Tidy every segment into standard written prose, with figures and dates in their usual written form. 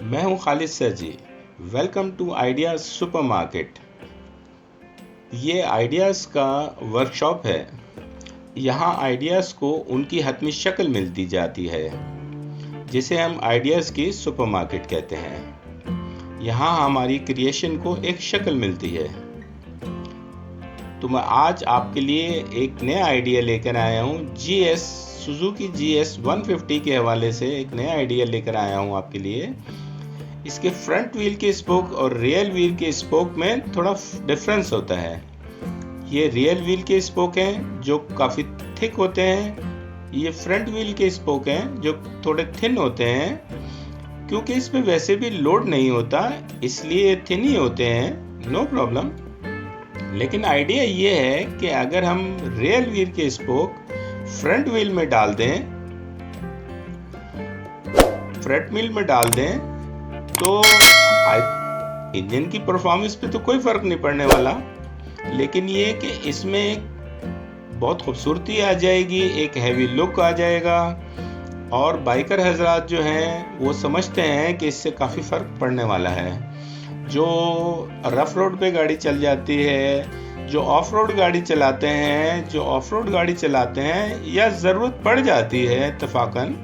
मैं हूं Khalid sir ji. Welcome to Ideas supermarket. ये आइडियाज़ का वर्कशॉप है। यहाँ आइडियाज़ को उनकी हतमी शक्ल मिलती जाती है, जिसे हम आइडियाज़ की सुपरमार्केट कहते हैं। यहाँ हमारी क्रिएशन को एक शक्ल मिलती है। तो मैं आज आपके लिए एक नया आइडिया लेकर आया हूँ। सुजुकी GS 150 के हवाले से एक नया आइडिया लेकर आया हूँ आपके लिए। इसके फ्रंट व्हील के स्पोक और रियर व्हील के स्पोक में थोड़ा डिफरेंस होता है। ये रियर व्हील के स्पोक हैं जो काफ़ी थिक होते हैं। ये फ्रंट व्हील के स्पोक हैं जो थोड़े थिन होते हैं। क्योंकि इसमें वैसे भी लोड नहीं होता, इसलिए थिन ही होते हैं, नो प्रॉब्लम। लेकिन आइडिया ये है कि अगर हम रियर व्हील के स्पोक फ्रंट व्हील में डाल दें, तो इंजन की परफॉर्मेंस पे तो कोई फर्क नहीं पड़ने वाला। लेकिन ये कि इसमें एक बहुत खूबसूरती आ जाएगी, एक हैवी लुक आ जाएगा। और बाइकर हजरात जो हैं वो समझते हैं कि इससे काफ़ी फ़र्क पड़ने वाला है। जो रफ रोड पे गाड़ी चल जाती है, जो ऑफ रोड गाड़ी चलाते हैं या ज़रूरत पड़ जाती है इत्तफाकन,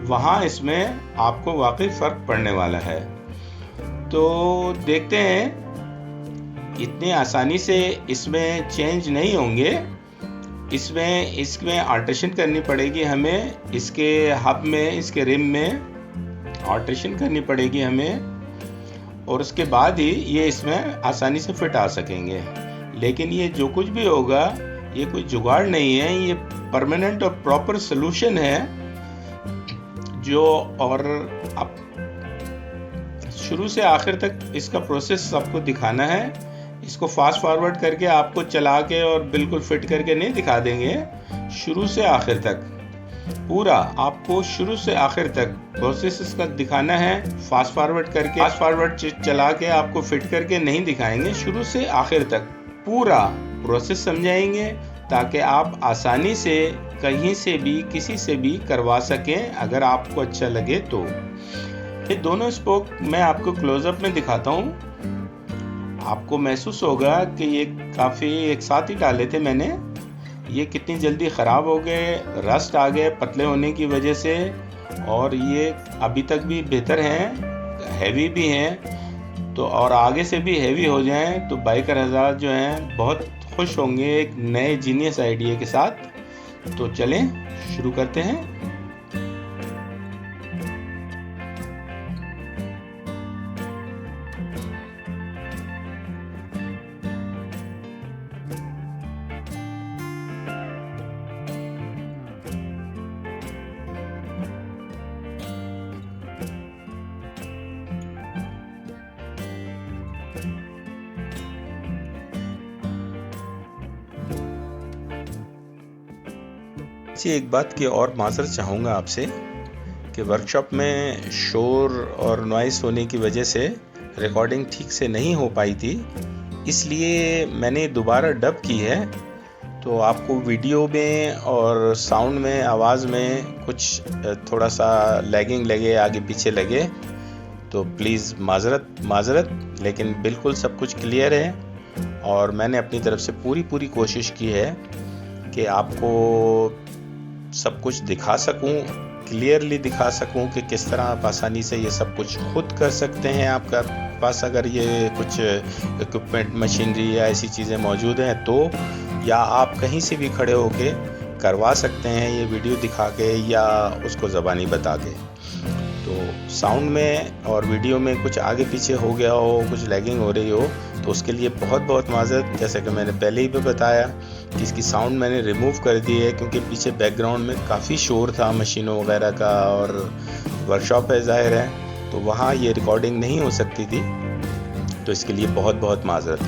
वहाँ इसमें आपको वाकई फ़र्क पड़ने वाला है। तो देखते हैं, इतनी आसानी से इसमें चेंज नहीं होंगे। इसमें अल्ट्रेशन करनी पड़ेगी हमें। इसके हब में, इसके रिम में अल्ट्रेशन करनी पड़ेगी हमें, और उसके बाद ही ये इसमें आसानी से फिट आ सकेंगे। लेकिन ये जो कुछ भी होगा, ये कोई जुगाड़ नहीं है, ये परमानेंट और प्रॉपर सलूशन है। और अब शुरू से आखिर तक इसका प्रोसेस आपको दिखाना है। इसको फास्ट फॉरवर्ड करके आपको चला के और बिल्कुल फिट करके नहीं दिखा देंगे। शुरू से आखिर तक पूरा आपको प्रोसेस इसका दिखाना है। फास्ट फॉरवर्ड चला के आपको फिट करके नहीं दिखाएंगे। शुरू से आखिर तक पूरा प्रोसेस समझाएंगे, ताकि आप आसानी से कहीं से भी किसी से भी करवा सकें, अगर आपको अच्छा लगे तो। ये दोनों स्पोक मैं आपको क्लोजअप में दिखाता हूँ। आपको महसूस होगा कि ये काफ़ी एक साथ ही डाले थे मैंने। ये कितनी जल्दी ख़राब हो गए, रस्ट आ गए पतले होने की वजह से। और ये अभी तक भी बेहतर हैं, हैवी भी हैं। तो और आगे से भी हैवी हो जाएं तो बाइकर हज़रात जो हैं बहुत खुश होंगे एक नए जीनियस आइडिया के साथ। तो चलें शुरू करते हैं। एक बात की और माज़रत चाहूँगा आपसे कि वर्कशॉप में शोर और नॉइस होने की वजह से रिकॉर्डिंग ठीक से नहीं हो पाई थी, इसलिए मैंने दोबारा डब की है। तो आपको वीडियो में और साउंड में, आवाज़ में कुछ थोड़ा सा लैगिंग लगे, आगे पीछे लगे, तो प्लीज़ माज़रत। लेकिन बिल्कुल सब कुछ क्लियर है, और मैंने अपनी तरफ से पूरी कोशिश की है कि आपको सब कुछ दिखा सकूं, क्लियरली दिखा सकूं कि किस तरह आप आसानी से ये सब कुछ खुद कर सकते हैं। आपका पास अगर ये कुछ इक्विपमेंट, मशीनरी या ऐसी चीज़ें मौजूद हैं तो, या आप कहीं से भी खड़े होके करवा सकते हैं ये वीडियो दिखा के या उसको ज़बानी बता के। तो साउंड में और वीडियो में कुछ आगे पीछे हो गया हो, कुछ लैगिंग हो रही हो, तो उसके लिए बहुत माज़रत। जैसे कि मैंने पहले ही बताया कि इसकी साउंड मैंने रिमूव कर दी है, क्योंकि पीछे बैकग्राउंड में काफ़ी शोर था मशीनों वगैरह का, और वर्कशॉप है ज़ाहिर है, तो वहाँ ये रिकॉर्डिंग नहीं हो सकती थी। तो इसके लिए बहुत माज़रत।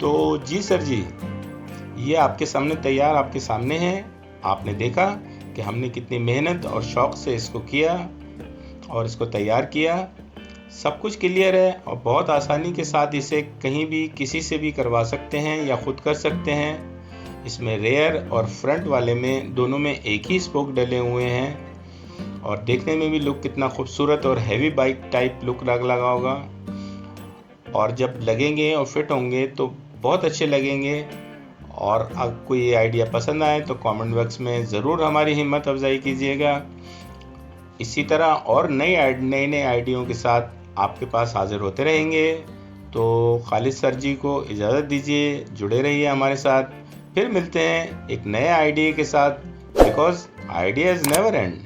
तो जी सर जी, ये आपके सामने तैयार, आपके सामने है। आपने देखा कि हमने कितनी मेहनत और शौक़ से इसको किया और इसको तैयार किया। सब कुछ क्लियर है और बहुत आसानी के साथ इसे कहीं भी किसी से भी करवा सकते हैं या ख़ुद कर सकते हैं। इसमें रेयर और फ्रंट वाले में दोनों में एक ही स्पोक डले हुए हैं और देखने में भी लुक कितना खूबसूरत और हैवी बाइक टाइप लुक लगा होगा। और जब लगेंगे और फिट होंगे तो बहुत अच्छे लगेंगे। और आपको ये आइडिया पसंद आए तो कमेंट बॉक्स में ज़रूर हमारी हिम्मत अफजाई कीजिएगा। इसी तरह और नए नए आइडियों के साथ आपके पास हाजिर होते रहेंगे। तो खालिद सर जी को इजाज़त दीजिए, जुड़े रहिए हमारे साथ। फिर मिलते हैं एक नए आइडिया के साथ, बिकॉज़ आइडियाज़ नेवर एंड।